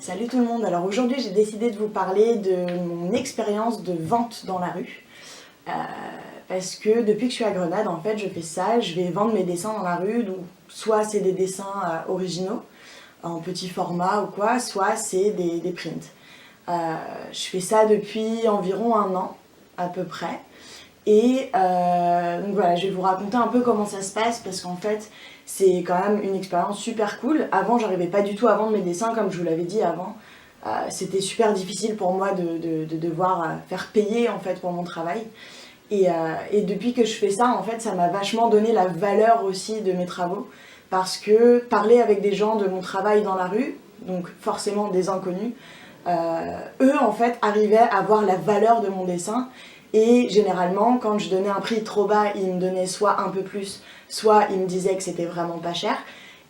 Salut tout le monde, alors aujourd'hui j'ai décidé de vous parler de mon expérience de vente dans la rue. Parce que depuis que je suis à Grenade, en fait, je fais ça, je vais vendre mes dessins dans la rue, donc soit c'est des dessins originaux, en petit format ou quoi, soit c'est des prints. Je fais ça depuis environ 1 an, à peu près. Et donc voilà, je vais vous raconter un peu comment ça se passe parce qu'en fait c'est quand même une expérience super cool. Avant j'arrivais pas du tout à vendre mes dessins comme je vous l'avais dit avant. C'était super difficile pour moi de devoir faire payer en fait pour mon travail. Et depuis que je fais ça, en fait, ça m'a vachement donné la valeur aussi de mes travaux. Parce que parler avec des gens de mon travail dans la rue, donc forcément des inconnus, eux en fait arrivaient à voir la valeur de mon dessin. Et généralement, quand je donnais un prix trop bas, ils me donnaient soit un peu plus, soit ils me disaient que c'était vraiment pas cher.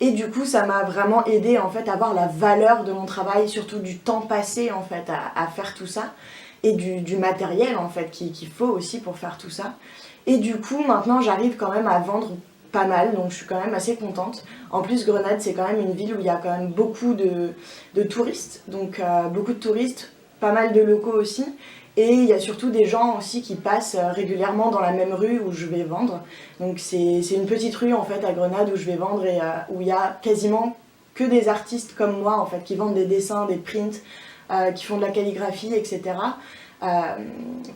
Et du coup, ça m'a vraiment aidé en fait à voir la valeur de mon travail, surtout du temps passé en fait à faire tout ça et du matériel en fait qu'il faut aussi pour faire tout ça. Et du coup, maintenant, j'arrive quand même à vendre pas mal, donc je suis quand même assez contente. En plus, Grenade, c'est quand même une ville où il y a quand même beaucoup de touristes, donc beaucoup de touristes, pas mal de locaux aussi. Et il y a surtout des gens aussi qui passent régulièrement dans la même rue où je vais vendre. Donc c'est une petite rue en fait à Grenade où je vais vendre et où il y a quasiment que des artistes comme moi en fait qui vendent des dessins, des prints, qui font de la calligraphie, etc.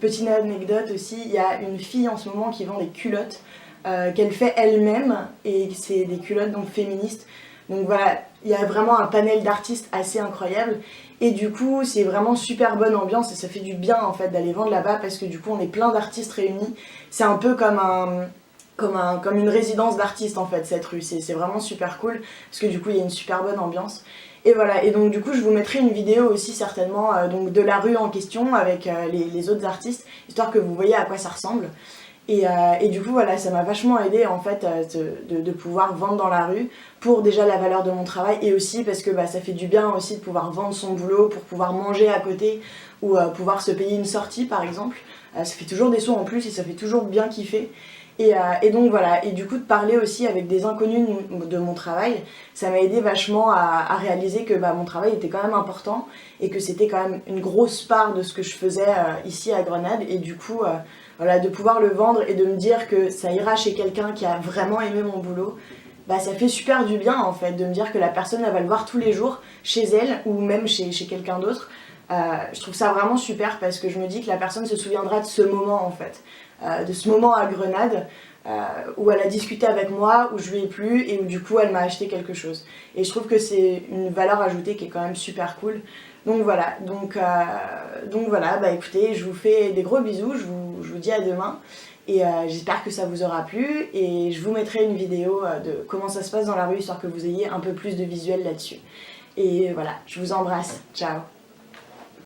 Petite anecdote aussi, il y a une fille en ce moment qui vend des culottes qu'elle fait elle-même et c'est des culottes donc féministes. Donc voilà, il y a vraiment un panel d'artistes assez incroyable et du coup c'est vraiment super bonne ambiance et ça fait du bien en fait d'aller vendre là-bas parce que du coup on est plein d'artistes réunis. C'est un peu comme une résidence d'artistes en fait cette rue, c'est vraiment super cool parce que du coup il y a une super bonne ambiance. Et voilà, et donc du coup je vous mettrai une vidéo aussi certainement donc de la rue en question avec les autres artistes, histoire que vous voyez à quoi ça ressemble. Et du coup voilà, ça m'a vachement aidé en fait de pouvoir vendre dans la rue pour déjà la valeur de mon travail et aussi parce que ça fait du bien aussi de pouvoir vendre son boulot pour pouvoir manger à côté ou pouvoir se payer une sortie par exemple. Ça fait toujours des sous en plus et ça fait toujours bien kiffer. Et donc voilà, et du coup de parler aussi avec des inconnus de mon travail, ça m'a aidé vachement à réaliser que mon travail était quand même important et que c'était quand même une grosse part de ce que je faisais ici à Grenade et du coup voilà, de pouvoir le vendre et de me dire que ça ira chez quelqu'un qui a vraiment aimé mon boulot, ça fait super du bien en fait, de me dire que la personne elle va le voir tous les jours chez elle ou même chez quelqu'un d'autre. Je trouve ça vraiment super parce que je me dis que la personne se souviendra de ce moment en fait, de ce moment à Grenade où elle a discuté avec moi, où je lui ai plu et où du coup elle m'a acheté quelque chose. Et je trouve que c'est une valeur ajoutée qui est quand même super cool. Donc voilà, écoutez, je vous fais des gros bisous, je vous dis à demain et j'espère que ça vous aura plu et je vous mettrai une vidéo de comment ça se passe dans la rue histoire que vous ayez un peu plus de visuel là-dessus. Et voilà, je vous embrasse, ciao.